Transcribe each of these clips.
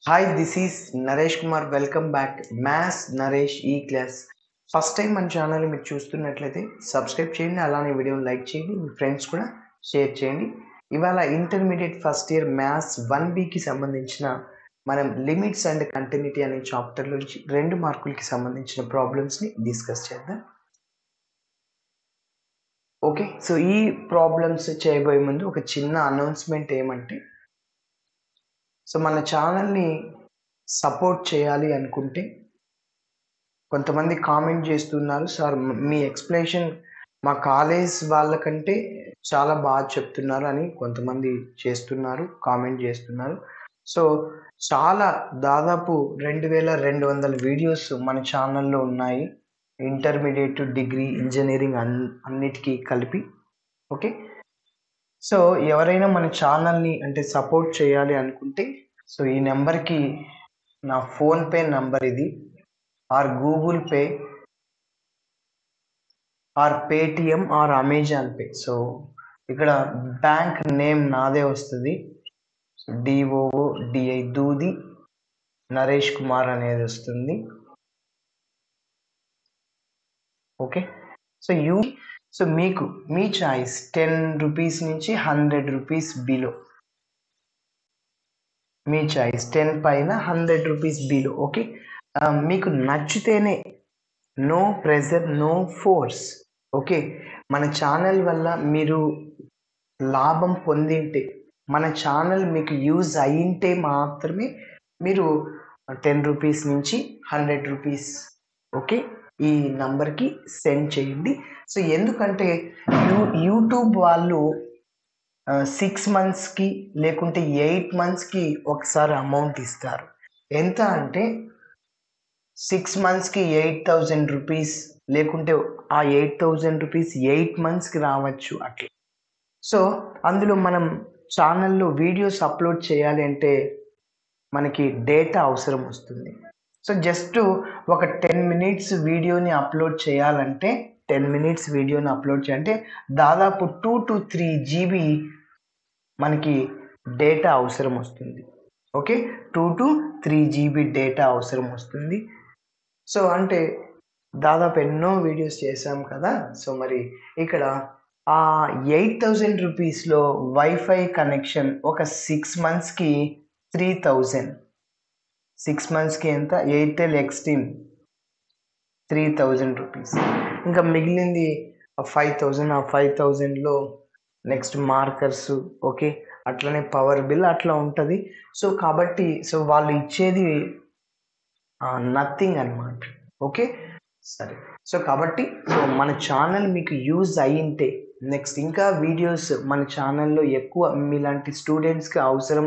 Hi, this is Naresh Kumar. Welcome back. Maths Naresh E-Class. First time మన ఛానల్ని మీరు చూస్తున్నట్లయితే సబ్స్క్రైబ్ చేయండి, అలానే వీడియోని లైక్ చేయండి, మీ ఫ్రెండ్స్ కూడా షేర్ చేయండి. ఇవాళ ఇంటర్మీడియట్ ఫస్ట్ ఇయర్ మ్యాథ్స్ 1Bకి సంబంధించిన మనం లిమిట్స్ అండ్ కంటిన్యూటీ అనే చాప్టర్ నుంచి 2 మార్కులకి సంబంధించిన ప్రాబ్లమ్స్ని డిస్కస్ చేద్దాం. ఓకే, సో ఈ ప్రాబ్లమ్స్ చేయబోయే ముందు ఒక చిన్న అనౌన్స్మెంట్ ఏమంటే, సో మన ఛానల్ని సపోర్ట్ చేయాలి అనుకుంటే కొంతమంది కామెంట్ చేస్తున్నారు, సార్ మీ ఎక్స్ప్లెనేషన్ మా కాలేజ్ వాళ్ళకంటే చాలా బాగా చెప్తున్నారు అని కొంతమంది కామెంట్ చేస్తున్నారు. సో చాలా దాదాపు 2200 వీడియోస్ మన ఛానల్లో ఉన్నాయి, ఇంటర్మీడియట్, డిగ్రీ, ఇంజనీరింగ్ అన్నిటికీ కలిపి. ఓకే, సో ఎవరైనా మన ఛానల్ని అంటే సపోర్ట్ చేయాలి అనుకుంటే, సో ఈ నెంబర్కి నా ఫోన్పే నంబర్ ఇది, are Google pay, are Paytm, or Amazon pay. So ఇక్కడ బ్యాంక్ నేమ్ నాదే వస్తుంది, DOODI దూది నరేష్ కుమార్ అనేది వస్తుంది. ఓకే, సో మీకు మీ చాయిస్ 10 రూపీస్ నుంచి 100 రూపీస్ బిలో, మీ చాయిస్ 10 పైన 100 రూపీస్ బిలో. ఓకే, మీకు నచ్చితేనే, no pressure, no force. Okay, మన ఛానల్ వల్ల మీరు లాభం పొందింటే, మన ఛానల్ మీకు యూజ్ అయింటే మాత్రమే మీరు 10 రూపీస్ నుంచి 100 రూపీస్ ఓకే ఈ నంబర్కి సెండ్ చేయండి. సో ఎందుకంటే యూట్యూబ్ వాళ్ళు 6 మంత్స్కి లేకుంటే 8 మంత్స్కి ఒకసారి అమౌంట్ ఇస్తారు. ఎంత అంటే 6 మంత్స్కి 8000 రూపీస్, లేకుంటే ఆ 8000 రూపీస్ 8 మంత్స్కి రావచ్చు అట్లా. సో అందులో మనం ఛానల్లో వీడియోస్ అప్లోడ్ చేయాలి అంటే మనకి డేటా అవసరం వస్తుంది. సో జస్ట్ ఒక 10 మినిట్స్ వీడియోని అప్లోడ్ చేయాలంటే, దాదాపు 2 to 3 GB మనకి డేటా అవసరం వస్తుంది. ఓకే, 2 to 3 GB డేటా అవసరం వస్తుంది. సో అంటే దాదాపు ఎన్నో వీడియోస్ చేసాం కదా. సో మరి ఇక్కడ ఆ 8000 రూపీస్లో వైఫై కనెక్షన్ ఒక 6 మంత్స్కి 3000, 6 మంత్స్కి ఎంత, ఎయిర్టెల్ ఎక్స్ట్రీమ్ 3000 రూపీస్, ఇంకా మిగిలింది 5000. ఆ 5000లో నెక్స్ట్ మార్కర్స్, ఓకే, అట్లనే పవర్ బిల్ అట్లా ఉంటుంది. సో కాబట్టి సో వాళ్ళు ఇచ్చేది నథింగ్ అన్నమాట. ఓకే, సరే. సో కాబట్టి సో మన ఛానల్ మీకు యూజ్ అయ్యింటే, నెక్స్ట్ ఇంకా వీడియోస్ మన ఛానల్లో ఎక్కువ మీలాంటి స్టూడెంట్స్కి అవసరం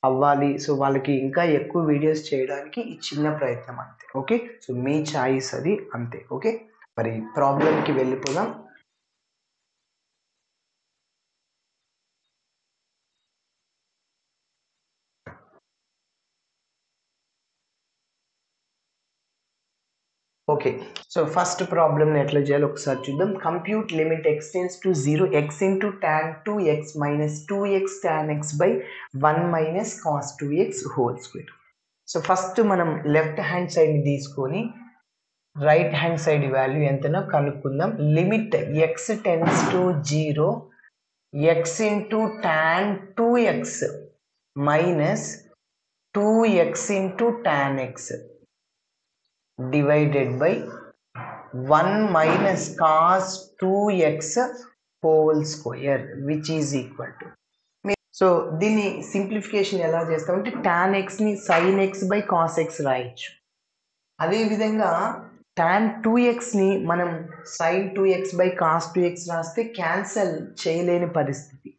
అవ్వాలి, సో వాళ్ళకి ఇంకా ఎక్కువ వీడియోస్ చేయడానికి ఈ చిన్న ప్రయత్నం అంతే. ఓకే, సో మీ చాయిస్ అది అంతే. ఓకే, మరి ప్రాబ్లంకి వెళ్ళిపోదాం. ఓకే, సో ఫస్ట్ ప్రాబ్లమ్ని ఎట్లా చేయాలో ఒకసారి చూద్దాం. Compute limit x tends to 0 x into tan 2x minus 2x tan x by 1 minus cos 2x whole square. So first మనం లెఫ్ట్ హ్యాండ్ సైడ్ తీసుకొని రైట్ హ్యాండ్ సైడ్ వాల్యూ ఎంతనో కనుక్కుందాం. Limit x tends to 0 x into tan 2x minus 2x into tan x divided by 1 minus cos 2x whole square which is equal to. So దీన్ని simplification ఎలా చేస్తామంటే tan xని sin x by cos x రాయొచ్చు. అదేవిధంగా tan 2xని మనం sin 2x by cos 2x రాస్తే cancel చేయలేని పరిస్థితి.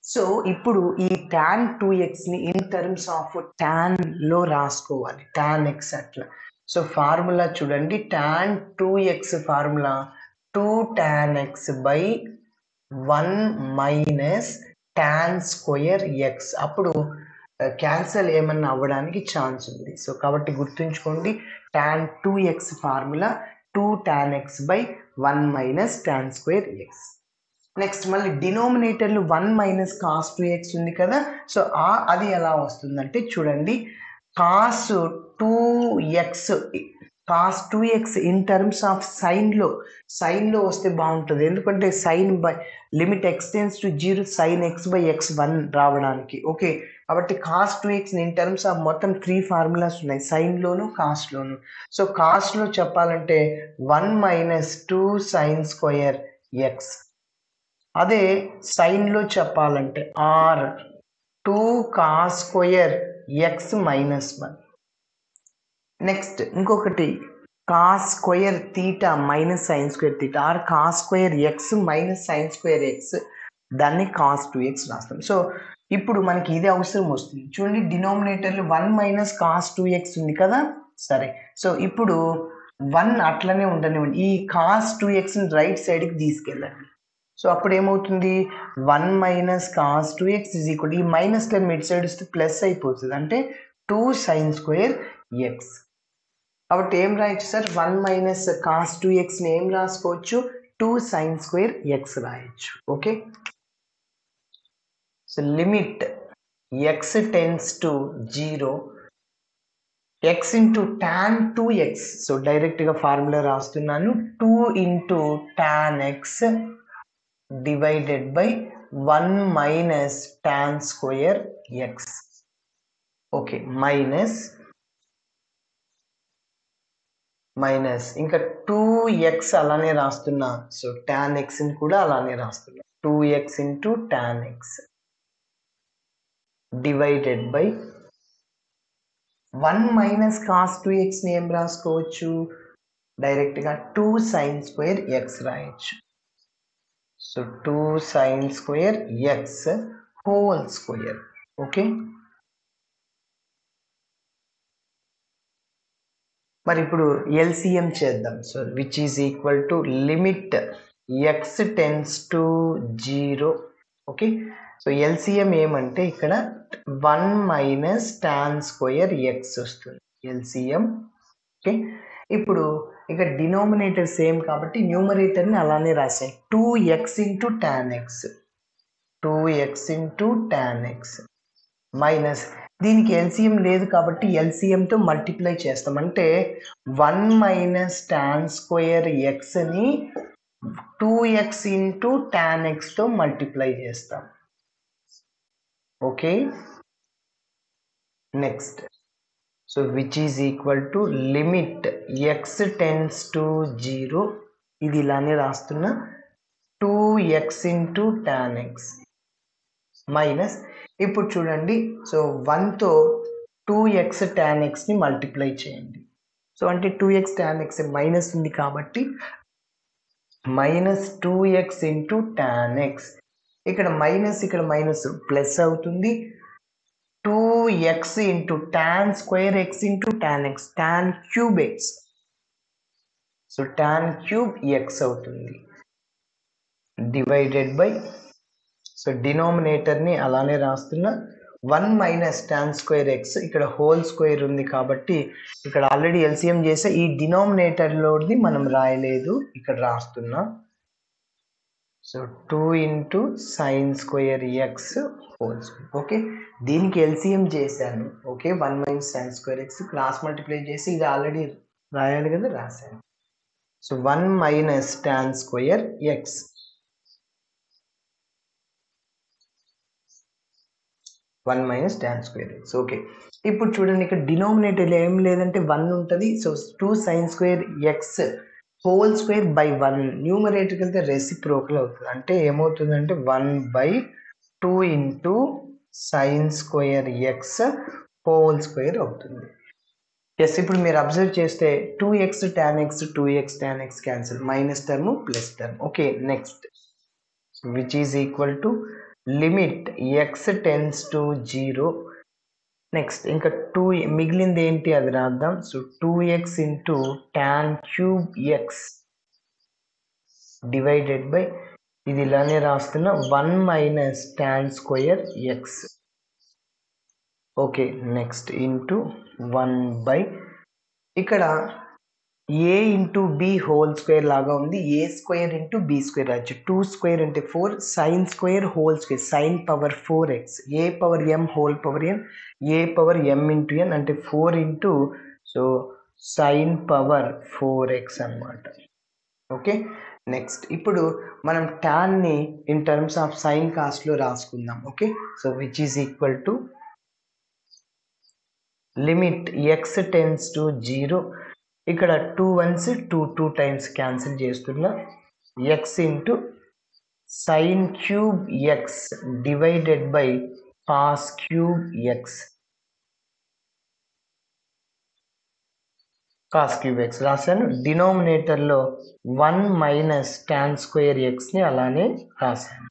సో ఇప్పుడు ఈ tan 2xని ఇన్ టర్మ్స్ ఆఫ్ tanలో రాసుకోవాలి, tan x అట్లా. సో ఫార్ములా చూడండి, tan 2x formula 2 tan x by 1 minus tan square x. అప్పుడు క్యాన్సల్ ఏమన్నా అవ్వడానికి ఛాన్స్ ఉంది. సో కాబట్టి గుర్తుంచుకోండి, tan 2x formula 2 tan x by 1 minus tan square x. Next మళ్ళీ డినోమినేటర్లు 1 మైనస్ కాస్ 2x ఉంది కదా. సో అది ఎలా వస్తుందంటే చూడండి, cos 2x cos 2x in terms of సైన్లో వస్తే బాగుంటుంది, ఎందుకంటే sine by limit x tends to 0 sine x by x 1 రావడానికి. ఓకే, కాబట్టి cos 2x in terms of మొత్తం 3 ఫార్ములాస్ ఉన్నాయి, సైన్లోను కాస్లోను. సో కాస్లో చెప్పాలంటే 1 మైనస్ 2 సైన్ స్క్వేర్ ఎక్స్, అదే సైన్లో చెప్పాలంటే or 2 cos square x minus 1. Next ఇంకొకటి cos square theta minus sine square theta, or cos square x minus sine square x, దాన్ని cos 2x రాస్తాం. So ఇప్పుడు మనకి ఇది అవసరం వస్తుంది. చూడండి, డినామినేటర్లో 1 మైనస్ కాస్ 2x ఉంది కదా. సరే, సో ఇప్పుడు 1 అట్లనే ఉండనివ్వండి, ఈ కాస్ 2xని రైట్ సైడ్కి తీసుకెళ్ళండి. సో అప్పుడు ఏమవుతుంది, 1 minus cos 2x is equal, ఈ మైనస్ టర్మ్ మిడ్ సైడ్ వస్తే ప్లస్ అయిపోతుంది, అంటే 2 సైన్ స్క్వేర్ ఎక్స్. కాబట్టి ఏం రాయొచ్చు సార్, 1 మైనస్ కాస్ 2xని ఏం రాసుకోవచ్చు, 2 సైన్ స్క్వేర్ ఎక్స్ రాయొచ్చు. Okay, so limit x tends to 0 X into tan 2x, so డైరెక్ట్గా ఫార్ములా రాస్తున్నాను, 2 into tan x divided by 1 minus tan square x. Okay, minus ఇంకా 2x అలానే రాస్తున్నా, సో tan xని కూడా అలానే రాస్తున్నా, 2x into tan x divided by 1 minus cos 2xని ఏం రాసుకోవచ్చు, డైరెక్ట్గా 2 సైన్ స్క్వేర్ ఎక్స్ రాయొచ్చు. So 2 sine square x whole square. Okay, మరి ఇప్పుడు ఎల్సిఎం చేద్దాం. So which is equal to limit x tends to 0. Okay, so LCM ఏమంటే ఇక్కడ 1 మైనస్ tan స్క్వేర్ ఎక్స్ వస్తుంది ఎల్సిఎం. ఓకే, ఇప్పుడు ఇక డినామినేటర్ సేమ్ కాబట్టి న్యూమరేటర్ని అలానే రాసాయి, 2x into tan x, 2x into tan x minus దీనికి ఎల్సిఎం లేదు కాబట్టి ఎల్సిఎంతో మల్టిప్లై చేస్తాం, అంటే 1 మైనస్ tan స్క్వేర్ ఎక్స్ని 2x ఇంటూ tan xతో మల్టిప్లై చేస్తాం. Okay, next so which is equal to limit x tends to 0, ఇది ఇలానే రాస్తున్నా, 2x into tan x minus ఇప్పుడు చూడండి, సో 1తో 2x tan xని మల్టిప్లై చేయండి. సో అంటే 2x tan x మైనస్ ఉంది కాబట్టి minus 2x into tan x, ఇక్కడ మైనస్ ప్లస్ అవుతుంది, 2x into tan square x into tan x, tan cube x, so tan cube x అవుతుంది divided by, so డినామినేటర్ని అలానే రాస్తున్నా, 1 minus tan square X, ఇక్కడ whole square ఉంది కాబట్టి ఇక్కడ already LCM చేసే ఈ డినామినేటర్లోది మనం రాయలేదు, ఇక్కడ రాస్తున్నా. So 2 into sine square x whole square. Okay, దీనికి ఎల్సిఎం చేశాను. Okay, 1 minus tan square X cross multiply చేసి ఇది ఆల్రెడీ రాయాలి కదా, రాశాను. So 1 minus tan square X, 1 minus tan square x. Okay, ఇప్పుడు చూడండి ఇక్కడ డినామినేటర్ ఏం లేదంటే 1 ఉంటుంది, so 2 sine square x whole square by 1, న్యూమరేటర్కి వెళ్తే రెసిప్రోకల్ అవుతుంది, అంటే ఏమవుతుందంటే 1/2 into sine square x whole square అవుతుంది. ఎస్, ఇప్పుడు మీరు అబ్జర్వ్ చేస్తే 2x tan x 2x tan x cancel, minus term plus term. Okay, next which is equal to limit x tends to 0, next ఇంకా 2 మిగిలింది ఏంటి అది రాద్దాం. So 2x into tan cube x divided by, ఇది ఇలానే రాస్తున్నా, 1 minus tan square x. Okay, next into 1 by, ఇక్కడ a into b whole square లాగా ఉంది. A square into b square రాయొచ్చు. 2 స్క్వేర్ అంటే 4, sine square whole square, sign power 4x, a power m whole power n, a power m into n అంటే 4 into so sign power 4x అన్నమాట. Okay, next ఇప్పుడు మనం tan ని in terms of sine కాస్ట్లో రాసుకుందాం. Okay, so which is equal to limit x tends to 0. ఇక్కడ 2 1s 2 times cancel చేస్తున్నా. x into sine cube x divided by cos cube x, cos cube x రాశాను. డినోమినేటర్లో 1 minus tan square ఎక్స్ని అలానే రాశాను.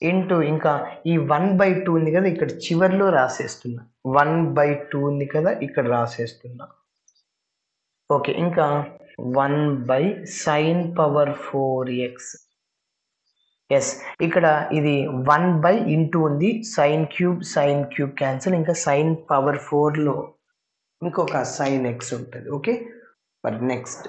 Into ఇంకా ఈ 1/2 ఉంది కదా ఇక్కడ చివర్లో రాసేస్తున్నా. 1/2 ఉంది కదా ఇక్కడ రాసేస్తున్నా. ఓకే, ఇంకా 1 సైన్ పవర్ 4x. ఎస్, ఇక్కడ ఇది 1 ఇంటూ ఉంది, సైన్ క్యూబ్ క్యాన్సిల్, ఇంకా సైన్ పవర్ 4లో ఇంకొక సైన్ ఎక్స్ ఉంటుంది. Okay, but next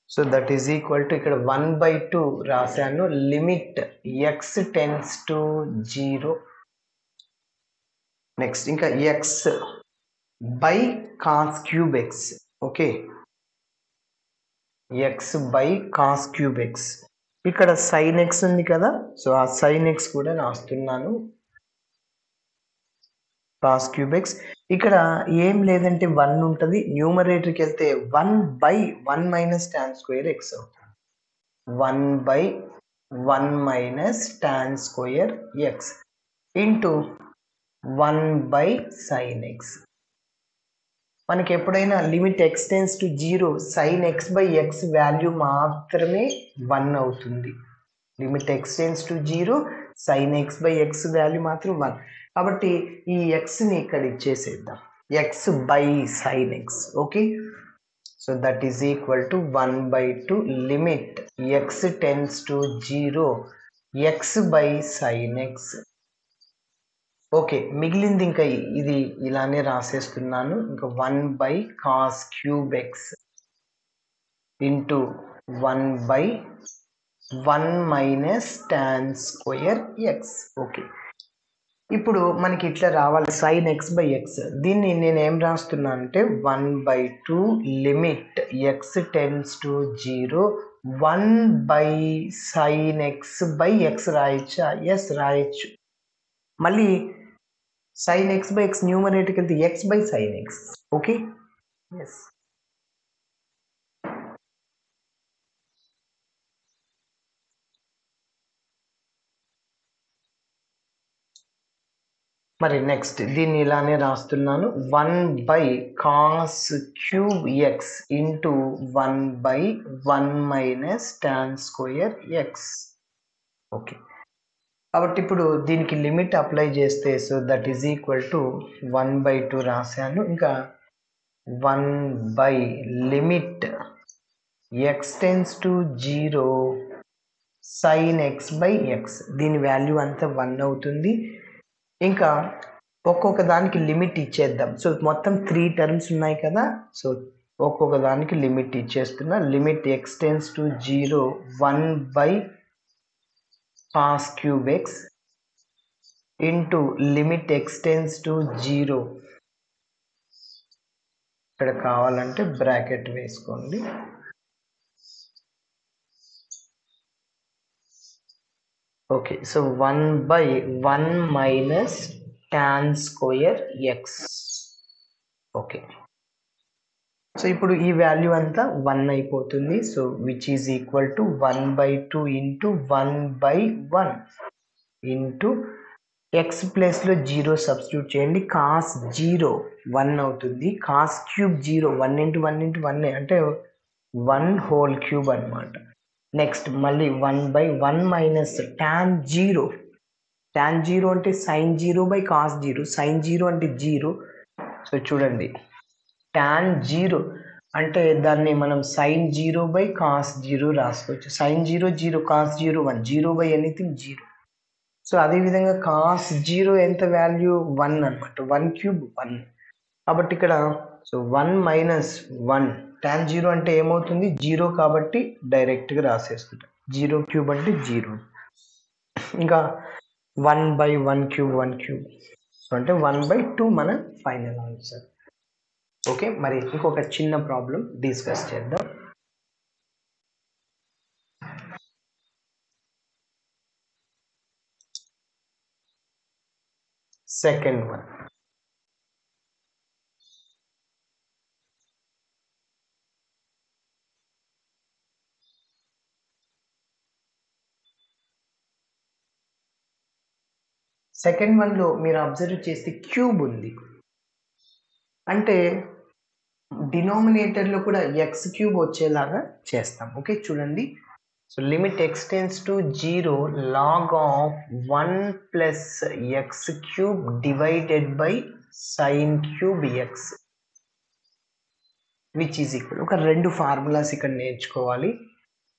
so that is equal to ఇక్కడ 1/2 రాశాను. Limit x tends to 0. Next ఇంకా x by cos cube X. Okay, x by cos cube X. ఇక్కడ sign X ఉంది కదా, so ఆ sign X కూడా రాస్తున్నాను. కాస్ క్యూబ్ ఎక్స్ ఇక్కడ ఏం లేదంటే 1 ఉంటుంది. న్యూమరేటర్కి వెళ్తే 1/1 మైనస్ టాన్ స్క్వేర్ ఎక్స్ అవుతుంది. 1/1 minus tan square x into 1 sine x. మనకి ఎప్పుడైనా limit x tends to 0 sine x by x value మాత్రమే 1 అవుతుంది. Limit x tends to 0 sine x by x value మాత్రం 1. కాబట్టి ఈ ఎక్స్ని ఇక్కడ ఇచ్చేసేద్దాం, x by sine x. Okay, so that is equal to 1/2 limit x tends to 0 x by sine x. Okay, మిగిలింది ఇంకా ఇది ఇలానే రాసేస్తున్నాను. ఇంకా 1 cos cube x into 1/1 minus tan square x. Okay, ఇప్పుడు మనకి ఇట్లా రావాలి సైన్ ఎక్స్ బై ఎక్స్. దీన్ని నేను ఏం రాస్తున్నా అంటే 1/2 limit x tends to 0 1 sine x by x రాయొచ్చా? ఎస్, రాయొచ్చు. మళ్ళీ సైన్ ఎక్స్ బై ఎక్స్ న్యూమరేటర్కి వెళ్తే x by sine x. Okay, yes. మరి నెక్స్ట్ దీన్ని ఇలానే రాస్తున్నాను. 1 cos cube x into 1/1 minus tan square x. Okay, కాబట్టి ఇప్పుడు దీనికి లిమిట్ అప్లై చేస్తే so that is equal to 1/2 రాశాను. ఇంకా 1 limit x tends to 0 sine x by X, దీని వాల్యూ అంతా 1 అవుతుంది. ఇంకా ఒక్కొక్క దానికి లిమిట్ ఇచ్చేద్దాం. సో మొత్తం 3 టర్మ్స్ ఉన్నాయి కదా, సో ఒక్కొక్క దానికి లిమిట్ ఇచ్చేస్తున్నా. Limit x tends to 0 1 cos cube x into limit x tends to 0, ఇక్కడ కావాలంటే బ్రాకెట్ వేసుకోండి. Okay, so 1/1 minus tan square x. Okay, so ఇప్పుడు ఈ వాల్యూ అంతా 1 అయిపోతుంది. So which is equal to 1/2 into 1/1 into x ప్లేస్లో 0 substitute చేయండి. Cos 0 1 అవుతుంది. కాస్ క్యూబ్ 0 1 ఇంటూ 1 ఇంటూ 1 అంటే 1 హోల్ క్యూబ్ అనమాట. నెక్స్ట్ మళ్ళీ 1/1 మైనస్ టాన్ 0. టాన్ 0 అంటే సైన్ 0 బై కాస్ 0. సైన్ 0 అంటే 0. సో చూడండి, టాన్ 0 అంటే దాన్ని మనం సైన్ 0 బై కాస్ 0 రాసుకోవచ్చు. Sine 0 0, cos 0 1, 0 by anything 0. So అదేవిధంగా కాస్ 0 ఎంత వాల్యూ 1 అనమాట, 1 క్యూబ్ 1. కాబట్టి ఇక్కడ సో 1 మైనస్ 1 tan 0 అంటే ఏమవుతుంది 0 కాబట్టి డైరెక్ట్గా రాసేస్తుంటాం. 0 క్యూబ్ అంటే 0, ఇంకా 1/1 క్యూబ్ 1 క్యూబ్, సో అంటే 1/2 మన ఫైనల్ ఆన్సర్. ఓకే, మరి ఇంకొక చిన్న ప్రాబ్లం డిస్కస్ చేద్దాం. Second one. సెకండ్ వన్లో మీరు అబ్జర్వ్ చేస్తే క్యూబ్ ఉంది, అంటే డినామినేటర్లో కూడా ఎక్స్ క్యూబ్ వచ్చేలాగా చేస్తాం. ఓకే చూడండి, so limit x tends to 0 log of 1 plus x cube divided by sin cube x, which is equal, ఒక రెండు ఫార్ములాస్ ఇక్కడ నేర్చుకోవాలి.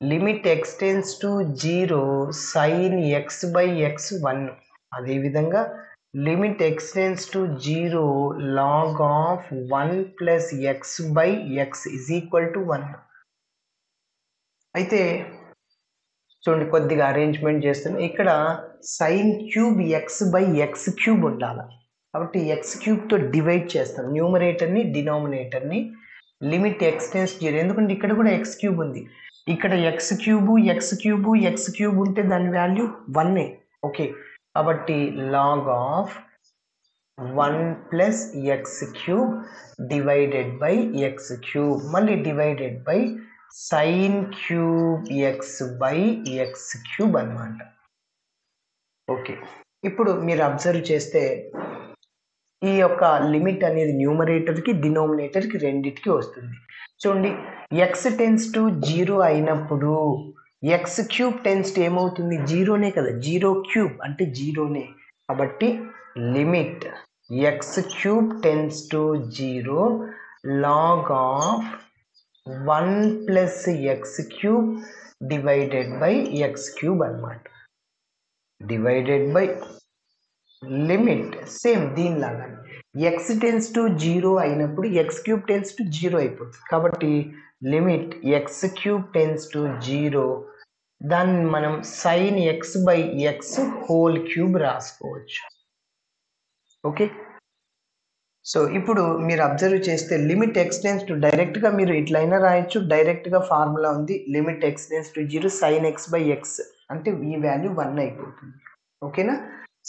Limit x tends to 0 sin x by x 1, అదేవిధంగా limit x tends to 0 log of 1 plus x by x is equal to 1. అయితే చూడండి కొద్దిగా arrangement చేస్తున్నాం. ఇక్కడ sine cube x by x cube ఉండాలి, కాబట్టి ఎక్స్ క్యూబ్తో డివైడ్ చేస్తాం న్యూమరేటర్ని డినామినేటర్ని. లిమిట్ ఎక్స్ టెన్స్ 0, ఎందుకంటే ఇక్కడ కూడా ఎక్స్ క్యూబ్ ఉంది, ఇక్కడ x cube x cube x cube ఉంటే దాని వాల్యూ 1. ఓకే, కాబట్టి log of 1 plus x cube divided by x cube, మళ్ళీ divided by sine cube x by x cube అన్నమాట. ఓకే, ఇప్పుడు మీరు అబ్జర్వ్ చేస్తే ఈ యొక్క లిమిట్ అనేది న్యూమరేటర్కి డినామినేటర్కి రెండిటికి వస్తుంది. చూడండి ఎక్స్ టెన్స్ టు 0 అయినప్పుడు ఎక్స్ క్యూబ్ టెన్స్ టు ఏమవుతుంది 0నే కదా, 0 క్యూబ్ అంటే 0నే, కాబట్టి limit x cube tends to 0 log of 1 plus x cube divided by x cube అన్నమాట. డివైడెడ్ బై లిమిట్ సేమ్ దీనిలాగా ఎక్స్ టెన్స్ టు 0 అయినప్పుడు ఎక్స్ క్యూబ్ టెన్స్ టు 0 అయిపోతుంది, కాబట్టి limit x cube tends to 0, దాన్ని మనం sine x by x whole cube రాసుకోవచ్చు. Okay, so ఇప్పుడు మీరు అబ్జర్వ్ చేస్తే లిమిట్ ఎక్స్ టెన్స్ టు డైరెక్ట్గా మీరు ఇట్లయినా రాయొచ్చు, డైరెక్ట్గా ఫార్ములా ఉంది limit x tends to 0 sine x by X, అంటే ఈ వాల్యూ 1 అయిపోతుంది. ఓకేనా,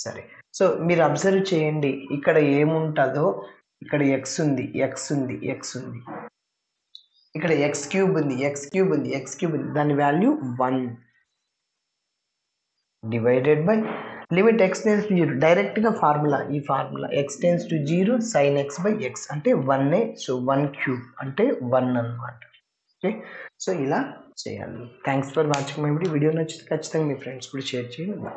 సరే. సో మీరు అబ్జర్వ్ చేయండి ఇక్కడ ఏముంటుందో, ఇక్కడ ఎక్స్ ఉంది ఎక్స్ ఉంది ఎక్స్ ఉంది, ఇక్కడ ఎక్స్ క్యూబ్ ఉంది ఎక్స్ క్యూబ్ ఉంది ఎక్స్ క్యూబ్ ఉంది, దాని value 1 divided by limit x tends to 0, డైరెక్ట్గా ఫార్ములా ఈ formula X tends to 0 sine x by X అంటే 1, సో 1 క్యూబ్ అంటే 1 అన్నమాట. ఓకే, సో ఇలా చేయాలి. Thanks for watching my video. Video నచ్చితే ఖచ్చితంగా మీ ఫ్రెండ్స్ కూడా షేర్ చేయండి.